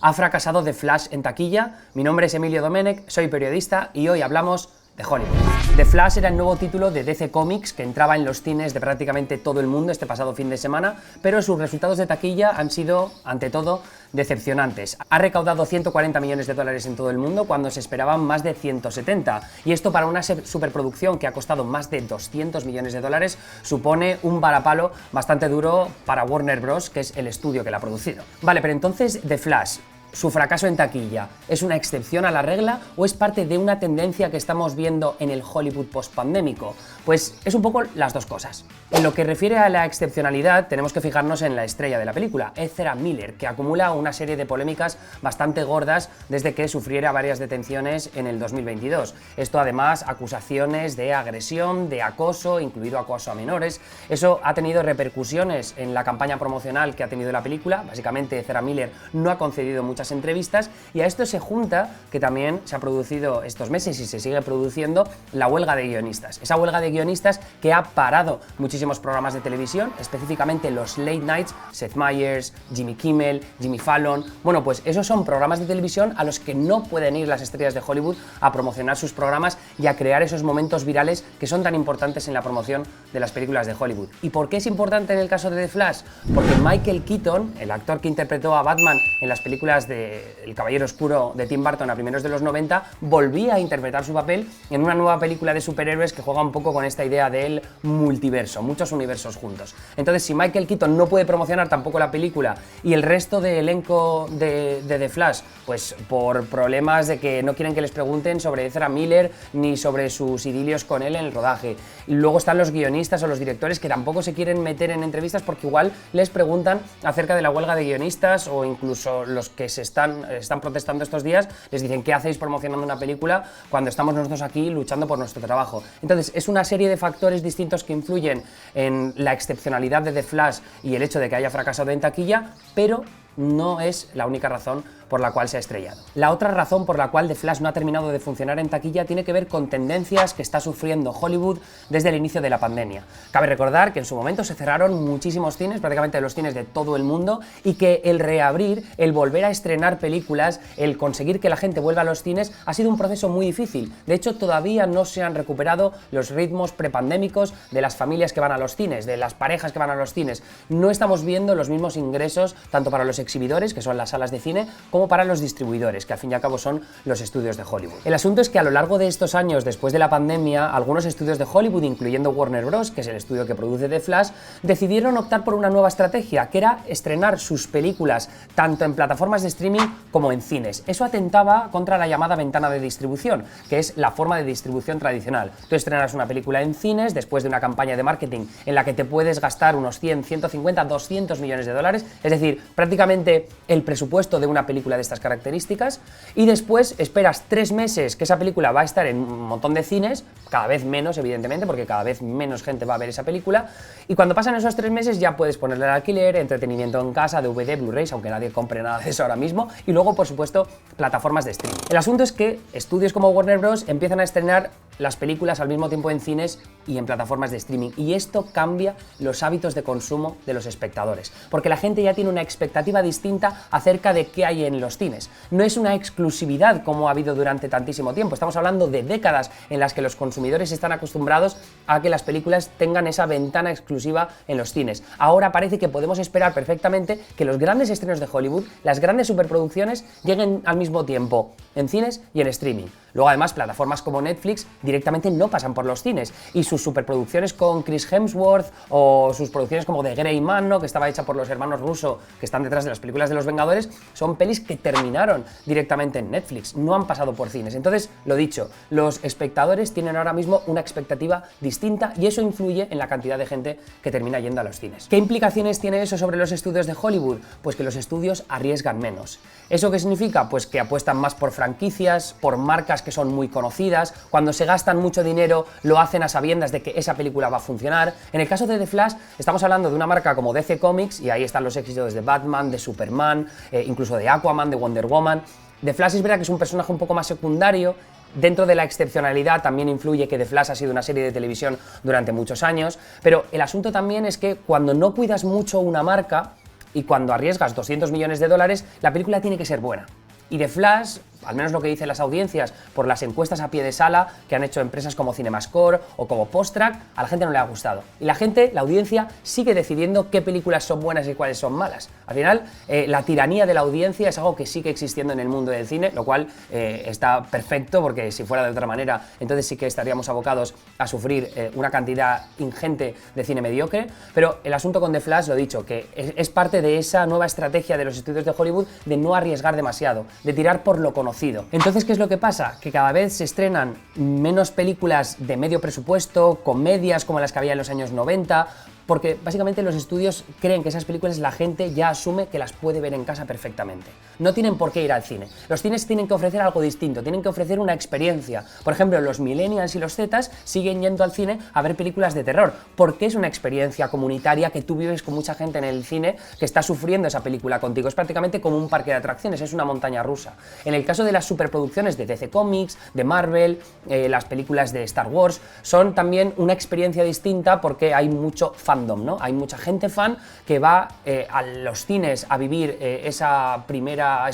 Ha fracasado The Flash en taquilla. Mi nombre es Emilio Domenech, soy periodista y hoy hablamos de Hollywood. The Flash era el nuevo título de DC Comics que entraba en los cines de prácticamente todo el mundo este pasado fin de semana, pero sus resultados de taquilla han sido, ante todo, decepcionantes. Ha recaudado 140 millones de dólares en todo el mundo cuando se esperaban más de 170, y esto para una superproducción que ha costado más de 200 millones de dólares supone un varapalo bastante duro para Warner Bros., que es el estudio que la ha producido. Vale, pero entonces The Flash, ¿su fracaso en taquilla es una excepción a la regla o es parte de una tendencia que estamos viendo en el Hollywood post-pandémico? Pues es un poco las dos cosas. En lo que refiere a la excepcionalidad, tenemos que fijarnos en la estrella de la película, Ezra Miller, que acumula una serie de polémicas bastante gordas desde que sufriera varias detenciones en el 2022. Esto además, acusaciones de agresión, de acoso, incluido acoso a menores. Eso ha tenido repercusiones en la campaña promocional que ha tenido la película. Básicamente, Ezra Miller no ha concedido muchas entrevistas, y a esto se junta que también se ha producido estos meses y se sigue produciendo la huelga de guionistas. Esa huelga de guionistas que ha parado muchísimos programas de televisión, específicamente los late nights, Seth Meyers, Jimmy Kimmel, Jimmy Fallon. Bueno, pues esos son programas de televisión a los que no pueden ir las estrellas de Hollywood a promocionar sus programas y a crear esos momentos virales que son tan importantes en la promoción de las películas de Hollywood. ¿Y por qué es importante en el caso de The Flash? Porque Michael Keaton, el actor que interpretó a Batman en las películas de El Caballero Oscuro de Tim Burton a primeros de los 90, volvía a interpretar su papel en una nueva película de superhéroes que juega un poco con esta idea del multiverso, muchos universos juntos. Entonces, si Michael Keaton no puede promocionar tampoco la película y el resto del elenco de The Flash, pues por problemas de que no quieren que les pregunten sobre Ezra Miller ni sobre sus idilios con él en el rodaje. Y luego están los guionistas o los directores que tampoco se quieren meter en entrevistas porque igual les preguntan acerca de la huelga de guionistas, o incluso los que se están protestando estos días les dicen: ¿qué hacéis promocionando una película cuando estamos nosotros aquí luchando por nuestro trabajo? Entonces es una serie de factores distintos que influyen en la excepcionalidad de The Flash y el hecho de que haya fracasado en taquilla, pero no es la única razón por la cual se ha estrellado. La otra razón por la cual The Flash no ha terminado de funcionar en taquilla tiene que ver con tendencias que está sufriendo Hollywood desde el inicio de la pandemia. Cabe recordar que en su momento se cerraron muchísimos cines, prácticamente los cines de todo el mundo, y que el reabrir, el volver a estrenar películas, el conseguir que la gente vuelva a los cines ha sido un proceso muy difícil. De hecho, todavía no se han recuperado los ritmos prepandémicos de las familias que van a los cines, de las parejas que van a los cines. No estamos viendo los mismos ingresos tanto para los exhibidores, que son las salas de cine, como para los distribuidores, que al fin y al cabo son los estudios de Hollywood. El asunto es que a lo largo de estos años, después de la pandemia, algunos estudios de Hollywood, incluyendo Warner Bros., que es el estudio que produce The Flash, decidieron optar por una nueva estrategia, que era estrenar sus películas tanto en plataformas de streaming como en cines. Eso atentaba contra la llamada ventana de distribución, que es la forma de distribución tradicional. Tú estrenas una película en cines después de una campaña de marketing en la que te puedes gastar unos 100, 150, 200 millones de dólares, es decir, prácticamente el presupuesto de una película de estas características, y después esperas 3 meses que esa película va a estar en un montón de cines, cada vez menos evidentemente porque cada vez menos gente va a ver esa película, y cuando pasan esos 3 meses ya puedes ponerle al alquiler, entretenimiento en casa, DVD, Blu-rays, aunque nadie compre nada de eso ahora mismo, y luego por supuesto plataformas de streaming. El asunto es que estudios como Warner Bros. Empiezan a estrenar las películas al mismo tiempo en cines y en plataformas de streaming, y esto cambia los hábitos de consumo de los espectadores, porque la gente ya tiene una expectativa distinta acerca de qué hay en los cines. No es una exclusividad como ha habido durante tantísimo tiempo, estamos hablando de décadas en las que los consumidores están acostumbrados a que las películas tengan esa ventana exclusiva en los cines. Ahora parece que podemos esperar perfectamente que los grandes estrenos de Hollywood, las grandes superproducciones, lleguen al mismo tiempo en cines y en streaming. Luego además plataformas como Netflix directamente no pasan por los cines, y sus superproducciones con Chris Hemsworth o sus producciones como The Gray Man, ¿no?, que estaba hecha por los hermanos Russo, que están detrás de las películas de los Vengadores, son pelis que terminaron directamente en Netflix, no han pasado por cines. Entonces, lo dicho, los espectadores tienen ahora mismo una expectativa distinta y eso influye en la cantidad de gente que termina yendo a los cines. ¿Qué implicaciones tiene eso sobre los estudios de Hollywood? Pues que los estudios arriesgan menos. ¿Eso qué significa? Pues que apuestan más por franquicias, por marcas que son muy conocidas. Cuando se gastan mucho dinero lo hacen a sabiendas de que esa película va a funcionar. En el caso de The Flash estamos hablando de una marca como DC Comics, y ahí están los éxitos de Batman, de Superman, incluso de Aquaman, de Wonder Woman. The Flash es verdad que es un personaje un poco más secundario. Dentro de la excepcionalidad también influye que The Flash ha sido una serie de televisión durante muchos años, pero el asunto también es que cuando no cuidas mucho una marca, y cuando arriesgas 200 millones de dólares, la película tiene que ser buena. Y The Flash, al menos lo que dicen las audiencias por las encuestas a pie de sala que han hecho empresas como CinemaScore o como Posttrack, a la gente no le ha gustado. Y la gente, la audiencia, sigue decidiendo qué películas son buenas y cuáles son malas. Al final, la tiranía de la audiencia es algo que sigue existiendo en el mundo del cine, lo cual está perfecto, porque si fuera de otra manera, entonces sí que estaríamos abocados a sufrir una cantidad ingente de cine mediocre. Pero el asunto con The Flash, lo dicho, que es parte de esa nueva estrategia de los estudios de Hollywood de no arriesgar demasiado, de tirar por lo conocido. Entonces, ¿qué es lo que pasa? Que cada vez se estrenan menos películas de medio presupuesto, comedias como las que había en los años 90, porque básicamente los estudios creen que esas películas la gente ya asume que las puede ver en casa perfectamente. No tienen por qué ir al cine. Los cines tienen que ofrecer algo distinto, tienen que ofrecer una experiencia. Por ejemplo, los millennials y los zetas siguen yendo al cine a ver películas de terror, porque es una experiencia comunitaria que tú vives con mucha gente en el cine que está sufriendo esa película contigo. Es prácticamente como un parque de atracciones, es una montaña rusa. En el caso de las superproducciones de DC Comics, de Marvel, las películas de Star Wars, son también una experiencia distinta porque hay mucho fandom, ¿no? Hay mucha gente fan que va a los cines a vivir ese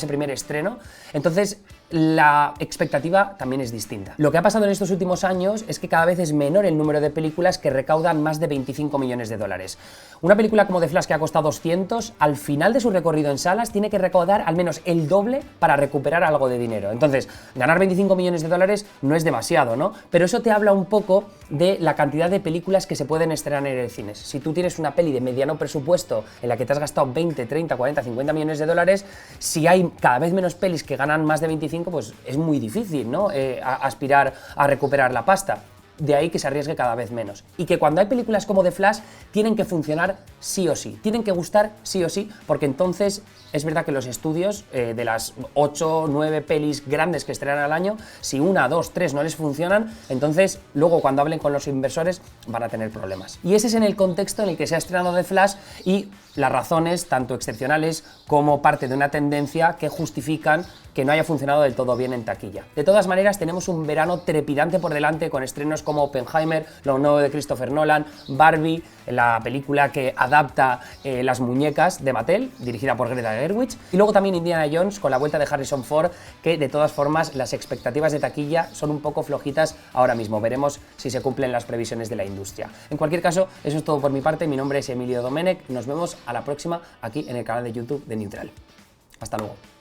primer estreno. Entonces, la expectativa también es distinta. Lo que ha pasado en estos últimos años es que cada vez es menor el número de películas que recaudan más de 25 millones de dólares. Una película como The Flash, que ha costado 200, al final de su recorrido en salas tiene que recaudar al menos el doble para recuperar algo de dinero. Entonces, ganar 25 millones de dólares no es demasiado, ¿no? Pero eso te habla un poco de la cantidad de películas que se pueden estrenar en el cine. Si tú tienes una peli de mediano presupuesto en la que te has gastado 20, 30, 40, 50 millones de dólares, si hay cada vez menos pelis que ganan más de 25, pues es muy difícil, ¿no? Aspirar a recuperar la pasta. De ahí que se arriesgue cada vez menos. Y que cuando hay películas como The Flash, tienen que funcionar sí o sí, tienen que gustar sí o sí, porque entonces es verdad que los estudios, de las 8 o 9 pelis grandes que estrenan al año, si 1, 2, 3 no les funcionan, entonces luego cuando hablen con los inversores van a tener problemas. Y ese es en el contexto en el que se ha estrenado The Flash y las razones, tanto excepcionales como parte de una tendencia que justifican que no haya funcionado del todo bien en taquilla. De todas maneras, tenemos un verano trepidante por delante con estrenos como Oppenheimer, lo nuevo de Christopher Nolan, Barbie, la película que adapta las muñecas de Mattel, dirigida por Greta Gerwig, y luego también Indiana Jones con la vuelta de Harrison Ford, que de todas formas las expectativas de taquilla son un poco flojitas ahora mismo. Veremos si se cumplen las previsiones de la industria. En cualquier caso, eso es todo por mi parte. Mi nombre es Emilio Domenech. Nos vemos a la próxima aquí en el canal de YouTube de Neutral. Hasta luego.